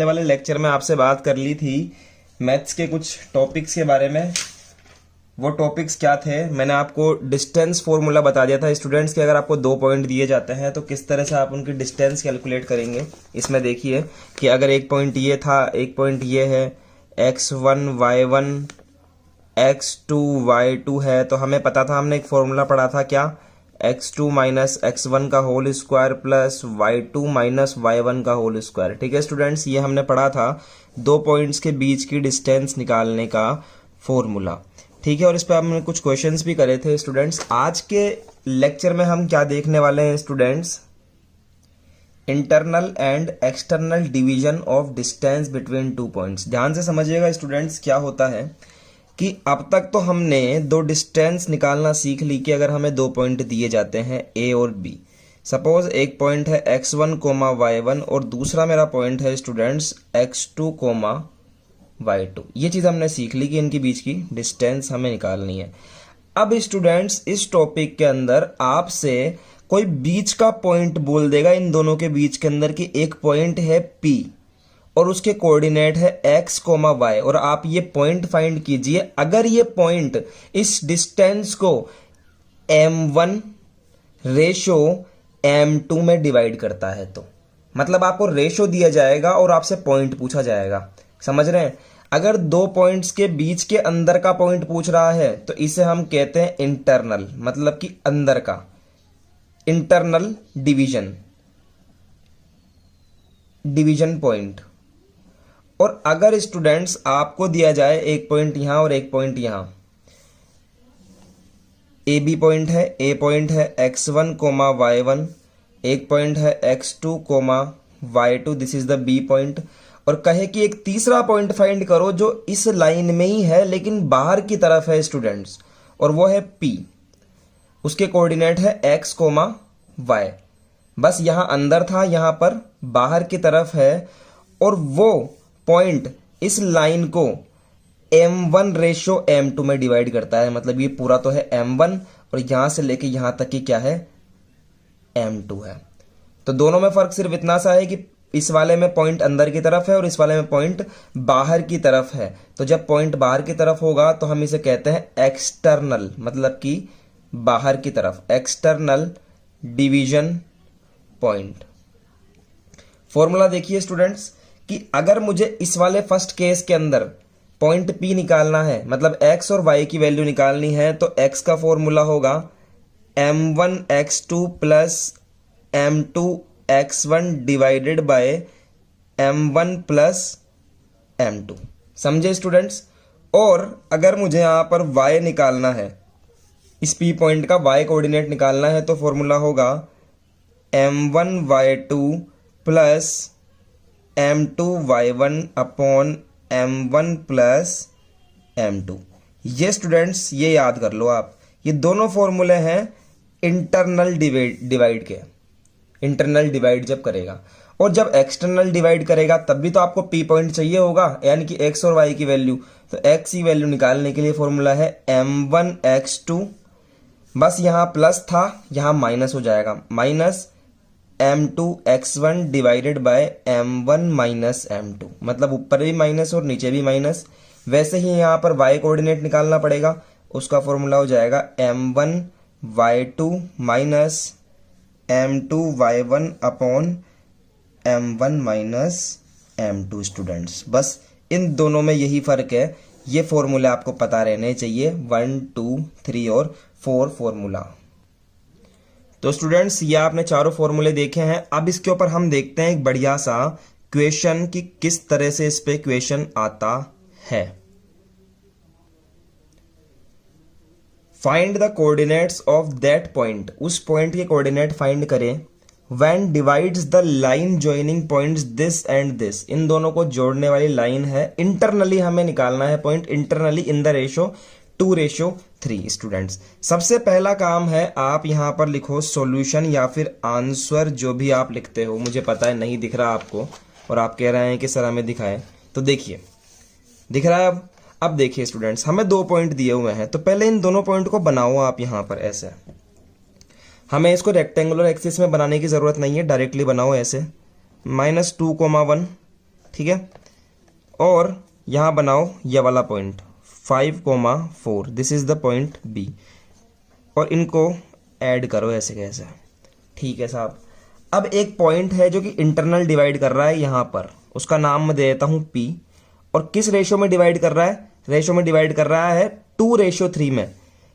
वाले लेक्चर में आपसे बात कर ली थी मैथ्स के कुछ टॉपिक्स के बारे में। वो टॉपिक्स क्या थे? मैंने आपको डिस्टेंस फॉर्मूला बता दिया था स्टूडेंट्स कि अगर आपको 2 पॉइंट दिए जाते हैं तो किस तरह से आप उनकी डिस्टेंस कैलकुलेट करेंगे। इसमें देखिए कि अगर एक पॉइंट ये था, एक पॉइंट ये है, x1 y1 x2 y2 है, तो हमें पता था, हमने एक फॉर्मूला पढ़ा था क्या, x2 माइनस x1 का whole square plus y2 minus y1 का होल स्क्वायर। ठीक है स्टूडेंट्स, ये हमने पढ़ा था 2 पॉइंट्स के बीच की डिस्टेंस निकालने का फॉर्मूला। ठीक है, और इस पर हमने कुछ क्वेश्चंस भी करे थे स्टूडेंट्स। आज के लेक्चर में हम क्या देखने वाले हैं students? Internal and external division of distance between 2 points. ध्यान से समझिएगा स्टूडेंट्स, क्या होता है कि अब तक तो हमने 2 डिस्टेंस निकालना सीख ली कि अगर हमें 2 पॉइंट दिए जाते हैं ए और बी। सपोज एक पॉइंट है x1 कोमा y1 और दूसरा मेरा पॉइंट है स्टूडेंट्स x2 कोमा y2। ये चीज़ हमने सीख ली कि इनके बीच की डिस्टेंस हमें निकालनी है। अब स्टूडेंट्स इस टॉपिक के अंदर आपसे कोई बीच का पॉइंट बोल देगा इन दोनों के बीच के अंदर कि एक पॉइंट है P और उसके कोऑर्डिनेट है x कोमा y, और आप ये पॉइंट फाइंड कीजिए अगर ये पॉइंट इस डिस्टेंस को m1 रेशो m2 में डिवाइड करता है। तो मतलब आपको रेशो दिया जाएगा और आपसे पॉइंट पूछा जाएगा। समझ रहे हैं? अगर 2 पॉइंट्स के बीच के अंदर का पॉइंट पूछ रहा है तो इसे हम कहते हैं इंटरनल, मतलब कि अंदर का, इंटरनल डिवीजन पॉइंट। और अगर स्टूडेंट्स आपको दिया जाए एक पॉइंट यहां और एक पॉइंट यहां, ए बी पॉइंट है, ए पॉइंट है x1 कोमा y1, एक पॉइंट है x2 comma y2, this is the B point, और कहे कि एक तीसरा पॉइंट फाइंड करो जो इस लाइन में ही है लेकिन बाहर की तरफ है स्टूडेंट्स, और वो है P। उसके कोऑर्डिनेट है x कोमा y। बस यहां अंदर था, यहां पर बाहर की तरफ है, और वो पॉइंट इस लाइन को m1 रेशो m2 में डिवाइड करता है। मतलब ये पूरा तो है m1 और यहां से लेके यहां तक की क्या है, m2 है। तो दोनों में फर्क सिर्फ इतना सा है कि इस वाले में पॉइंट अंदर की तरफ है और इस वाले में पॉइंट बाहर की तरफ है। तो जब पॉइंट बाहर की तरफ होगा तो हम इसे कहते हैं एक्सटर्नल, मतलब कि बाहर की तरफ, एक्सटर्नल डिवीजन पॉइंट। फॉर्मूला देखिए स्टूडेंट्स कि अगर मुझे इस वाले फर्स्ट केस के अंदर पॉइंट P निकालना है, मतलब x और y की वैल्यू निकालनी है, तो x का फॉर्मूला होगा m1 x2 plus m2 x1 divided by m1 plus m2। समझे स्टूडेंट्स? और अगर मुझे यहां पर y निकालना है, इस P पॉइंट का y कोऑर्डिनेट निकालना है, तो फॉर्मूला होगा m1 y2 plus m2 y1 upon m1 plus m2। ये स्टूडेंट्स ये याद कर लो आप, ये दोनों फॉर्मूले हैं इंटरनल डिवाइड के। इंटरनल डिवाइड जब करेगा और जब एक्सटर्नल डिवाइड करेगा तब भी तो आपको P पॉइंट चाहिए होगा, यानी कि x और y की वैल्यू। तो x की वैल्यू निकालने के लिए फॉर्मूला है m1 x2, बस यहां प्लस था यहां माइनस हो जाएगा, minus m2 x1 divided by m1 minus m2। मतलब ऊपर भी माइनस और नीचे भी माइनस। वैसे ही यहां पर y कोऑर्डिनेट निकालना पड़ेगा, उसका फॉर्मूला हो जाएगा m1 y2 minus m2 y1 upon m1 minus m2 students. बस इन दोनों में यही फर्क है। ये फॉर्मूले आपको पता रहने चाहिए, 1 2 3 और 4 फॉर्मूला। तो स्टूडेंट्स ये आपने चारों फॉर्मूले देखे हैं। अब इसके ऊपर हम देखते हैं एक बढ़िया सा क्वेश्चन कि किस तरह से इस पे क्वेश्चन आता है। Find the coordinates of that point, उस पॉइंट के कोऑर्डिनेट फाइंड करें when divides the line joining points this and this. इन दोनों को जोड़ने वाली लाइन है, इंटरनली हमें निकालना है point, internally in the ratio 2:3। Students सबसे पहला काम है आप यहां पर लिखो सॉल्यूशन या फिर आंसर, जो भी आप लिखते हो। मुझे पता है नहीं दिख रहा आपको और आप कह रहे हैं कि सर हमें दिखाएं, तो देखिए दिख रहा है। अब देखिए स्टूडेंट्स, हमें 2 पॉइंट दिए हुए हैं, तो पहले इन दोनों पॉइंट को बनाओ आप यहां पर ऐसे। हमें इसको रेक्टेंगुलर एक्सिस में बनाने की जरूरत नहीं है, डायरेक्टली बनाओ ऐसे। -2, 1 ठीक है। और यहाँ बनाओ ये वाला point 5,4, this is the point B, और इनको ऐड करो ऐसे कैसे, ठीक है साहब। अब एक पॉइंट है जो कि इंटरनल डिवाइड कर रहा है यहाँ पर, उसका नाम मैं दे देता हूँ पी, और किस रेशो में डिवाइड कर रहा है, रेशो में डिवाइड कर रहा है 2:3 में,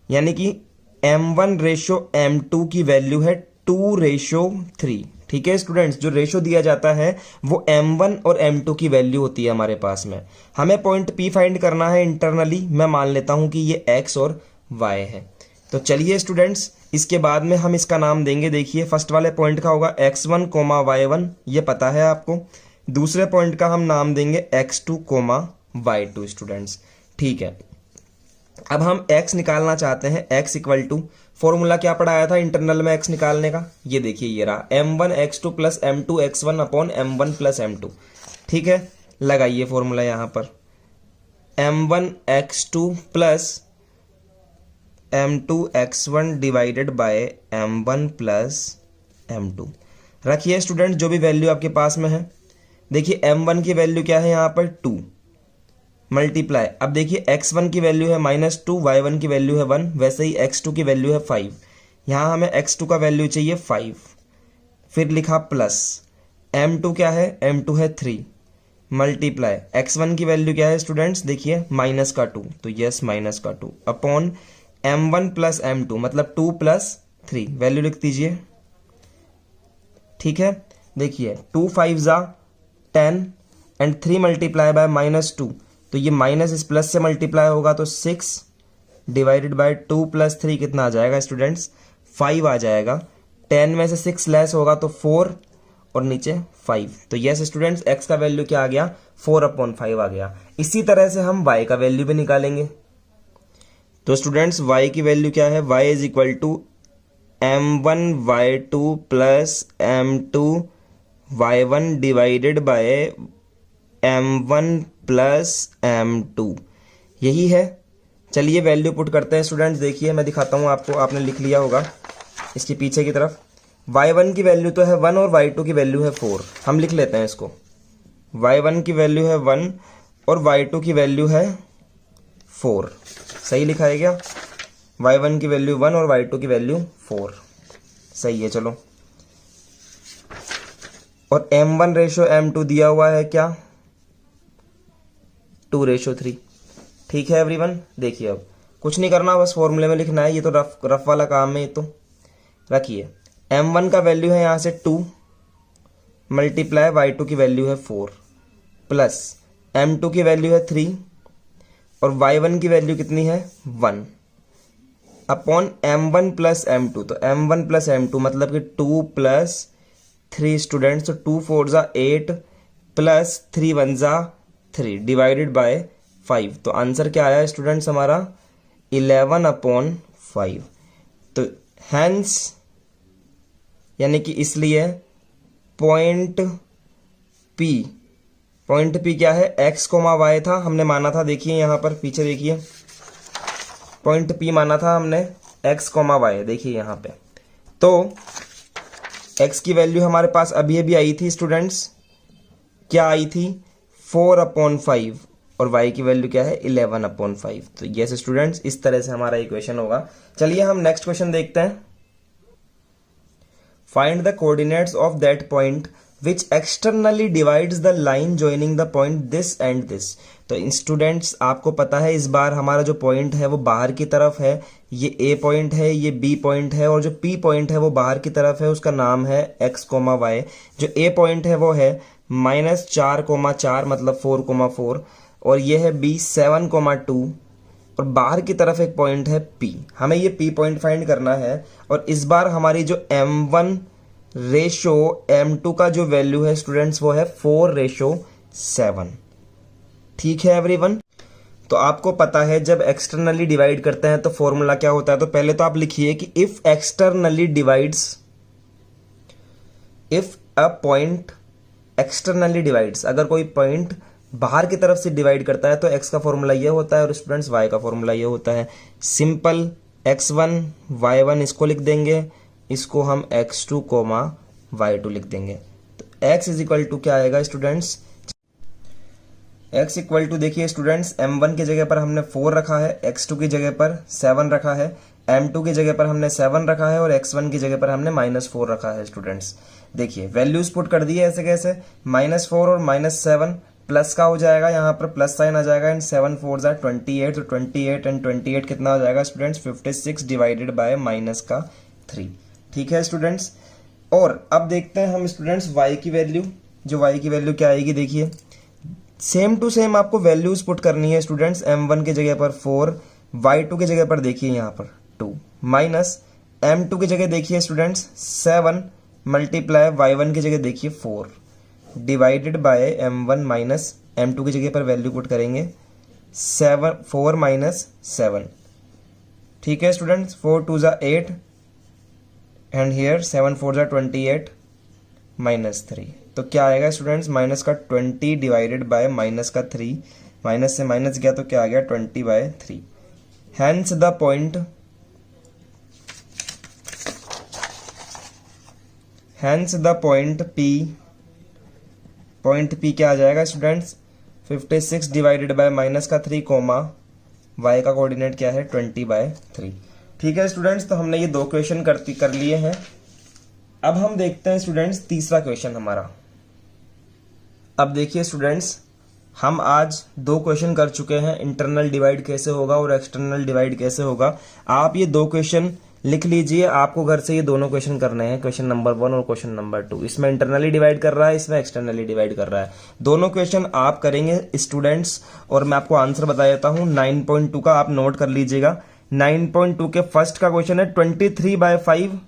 यानी कि m1:m2 की वैल्यू है 2:3। ठीक है स्टूडेंट्स, जो रेशो दिया जाता है वो m1 और m2 की वैल्यू होती है हमारे पास में। हमें पॉइंट p फाइंड करना है इंटरनली, मैं मान लेता हूं कि ये x और y है। तो चलिए स्टूडेंट्स, इसके बाद में हम इसका नाम देंगे, देखिए फर्स्ट वाले पॉइंट का होगा x1, y1, ये पता है आपको। दूसरे पॉइंट का हम नाम देंगे x2, y2 स्टूडेंट्स, ठीक है। अब हम x निकालना चाहते हैं, x इक्वल टू, फॉर्मूला क्या पढ़ाया था इंटरनल में x निकालने का, ये देखिए ये रहा, m1x2 plus m2x1 upon m1 plus m2, ठीक है। लगाइए फॉर्मूला यहाँ पर, m1x2 plus m2x1 divided by m1 plus m2। रखिए स्टूडेंट जो भी वैल्यू आपके पास में है, देखिए m1 की वैल्यू क्या है यहाँ पर 2 मल्टीप्लाई, अब देखिए x1 की वैल्यू है -2, y1 की वैल्यू है 1, वैसे ही x2 की वैल्यू है 5, यहाँ हमें x2 का वैल्यू चाहिए 5, फिर लिखा प्लस, m2 क्या है, m2 है 3 मल्टीप्लाई, x1 की वैल्यू क्या है स्टूडेंट्स, देखिए -2, तो yes -2 upon m1 plus m2 मतलब 2 प्लस 3, वैल्यू लिख दीजिए, ठीक है। देखिए 2 5 जा 10 एंड 3 मल्टीप्लाई बाय -2, तो ये माइनस इस प्लस से मल्टीप्लाई होगा तो 6 डिवाइडेड बाय 2 प्लस 3 कितना आ जाएगा स्टूडेंट्स, 5 आ जाएगा। 10 में से 6 लेस होगा तो 4 और नीचे 5, तो यस स्टूडेंट्स x का वैल्यू क्या आ गया, 4/5 आ गया। इसी तरह से हम y का वैल्यू भी निकालेंगे। तो स्टूडेंट्स y की वैल्यू क्या है, y is equal to m1y2 plus m2y1 divided by m1 plus m2, यही है। चलिए वैल्यू पुट करते हैं स्टूडेंट्स, देखिए मैं दिखाता हूँ आपको, आपने लिख लिया होगा इसके पीछे की तरफ। y1 की वैल्यू तो है 1 और y2 की वैल्यू है 4, हम लिख लेते हैं इसको, y1 की वैल्यू है 1 और y2 की वैल्यू है 4, सही लिखा है क्या, y1 की वैल्यू 1 और y2 की वैल्यू 4, सही है। चलो, और m1:m2 दिया हुआ है क्या, 2:3, ठीक है एवरीवन। देखिए अब कुछ नहीं करना, बस फॉर्मूले में लिखना है, ये तो रफ वाला काम है ये तो। रखिए m1 का वैल्यू है यहाँ से 2 मल्टीप्लाई y2 की वैल्यू है 4 प्लस m2 की वैल्यू है 3 और y1 की वैल्यू कितनी है 1 अपॉन m1 प्लस m2, तो m1 प्लस m2 मतलब कि 2 प्लस 3 स्टूडेंट्स, तो 2 4 जा 8 प्लस 3 1 जा 3 डिवाइडेड बाय 5, तो आंसर क्या आया स्टूडेंट्स हमारा 11/5। तो हैंस यानी कि इसलिए पॉइंट P क्या है, x, y था हमने माना था, देखिए यहाँ पर पीछे देखिए पॉइंट P माना था हमने x, y, देखिए यहाँ पे। तो x की वैल्यू हमारे पास अभी अभी आई थी स्टूडेंट्स, क्या आई थी 4/5 और y की वैल्यू क्या है 11/5। तो यस स्टूडेंट्स, इस तरह से हमारा इक्वेशन होगा। चलिए हम नेक्स्ट क्वेश्चन देखते हैं। Find the coordinates of that point which externally divides the line joining the point this and this. तो स्टूडेंट्स आपको पता है इस बार हमारा जो पॉइंट है वो बाहर की तरफ है, ये A पॉइंट है, ये B पॉइंट है, और जो P पॉइंट है वो बाहर की तरफ है, उसका नाम है x, y। जो A पॉइंट है वो है -4,4 मतलब 4,4, और ये है B 7,2, और बाहर की तरफ एक पॉइंट है P। हमें ये P पॉइंट फाइंड करना है, और इस बार हमारी जो m1 रेशो m2 का जो वैल्यू है स्टूडेंट्स वो है 4:7। ठीक है एवरीवन। तो आपको पता है जब एक्सटर्नली डिवाइड करते हैं तो फॉर्मूला क्या होता है, तो पहले तो आप लिखिए कि if externally divides, if a point externally divides, अगर कोई पॉइंट बाहर की तरफ से डिवाइड करता है तो x का फॉर्मूला ये होता है और स्टूडेंट्स y का फॉर्मूला ये होता है। सिंपल x1 y1 इसको लिख देंगे, इसको हम x2, y2 लिख देंगे। तो x इज इक्वल टू क्या आएगा स्टूडेंट्स, x इक्वल टू देखिए स्टूडेंट्स m1 की जगह पर हमने 4 रखा है, x2 की जगह पर 7 रखा है, m2 की जगह पर हमने 7 रखा है और x1 की जगह पर हमने -4 रखा है स्टूडेंट्स। देखिए वैल्यूज पुट कर दिए ऐसे कैसे, -4 और -7 प्लस का हो जाएगा, यहाँ पर प्लस साइन आ जाएगा एंड 7 4 ज़ा 28, तो 28 एंड 28 कितना हो जाएगा स्टूडेंट्स 56 डिवाइडेड बाय -3। ठीक है स्टूडेंट्स। और अब देखते हैं हम स्टूडेंट्स y की वैल्यू, जो y की वैल्यू क्या आएगी देखिए, सेम टू सेम आपको वैल्यूज पुट करनी है स्टूडेंट्स। m1 की जगह पर 4, y2 की जगह पर देखिए यहाँ पर 2, माइनस m2 की जगह देखिए स्टूडेंट्स 7 मल्टीप्लाई y1 की जगह देखिए 4 divided by m1 minus m2 की जगह पर वैल्यू पुट करेंगे 4 माइनस 7। ठीक है स्टूडेंट्स, 4 2 ज़ा 8 एंड हियर 7 4 ज़ा 28 -3। तो क्या आएगा स्टूडेंट्स, माइनस का 20 डिवाइडेड बाय माइनस का 3, माइनस से माइनस गया तो क्या आ गया 20/3। Hence the point, hence the point P, point P क्या आ जाएगा स्टूडेंट्स 56 डिवाइडेड बाय माइनस का 3 कोमा y का कोऑर्डिनेट क्या है 20/3। ठीक है स्टूडेंट्स, तो हमने ये दो क्वेश्चन कर लिए हैं। अब हम देखते हैं स्टूडेंट्स तीसरा क्वेश्चन हमारा। अब देखिए स्टूडेंट्स, हम आज दो क्वेश्चन कर चुके हैं, इंटरनल डिवाइड कैसे होगा और एक्सटर्नल डिवाइड कैसे होगा। आप ये दो क्वेश्चन लिख लीजिए, आपको घर से ये दोनों क्वेश्चन करने हैं, क्वेश्चन नंबर 1 और क्वेश्चन नंबर 2। इसमें इंटरनली डिवाइड कर रहा है, इसमें एक्सटर्नली डिवाइड कर रहा है। दोनों क्वेश्चन आप करेंगे स्टूडेंट्स, और मैं आपको आंसर बता देता हूँ 9.2 का, आप नोट कर लीजिएगा। 9.2 के फर्स्ट का क्वेश्चन है 23/5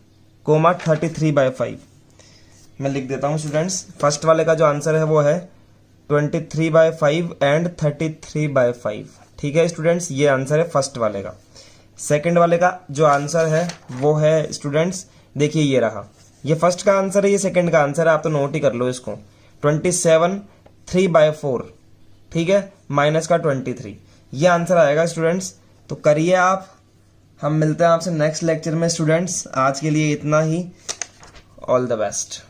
कोमा 33/5। मैं लिख देता हूं स्टूडेंट्स, फर्स्ट वाले का जो आंसर है वो है 23/5 एंड 33/5। ठीक है स्टूडेंट्स, ये आंसर है फर्स्ट वाले का। सेकंड वाले का जो आंसर है वो है स्टूडेंट्स, देखिए ये रहा, ये फर्स्ट का आंसर है, ये सेकंड का आंसर है, आप तो नोट ही कर लो इसको, 27 3/4। ठीक है, माइनस का 23, ये आंसर आएगा स्टूडेंट्स। तो करिए आप, हम मिलते हैं आपसे नेक्स्ट लेक्चर में स्टूडेंट्स। आज के लिए इतना ही, ऑल द बेस्ट।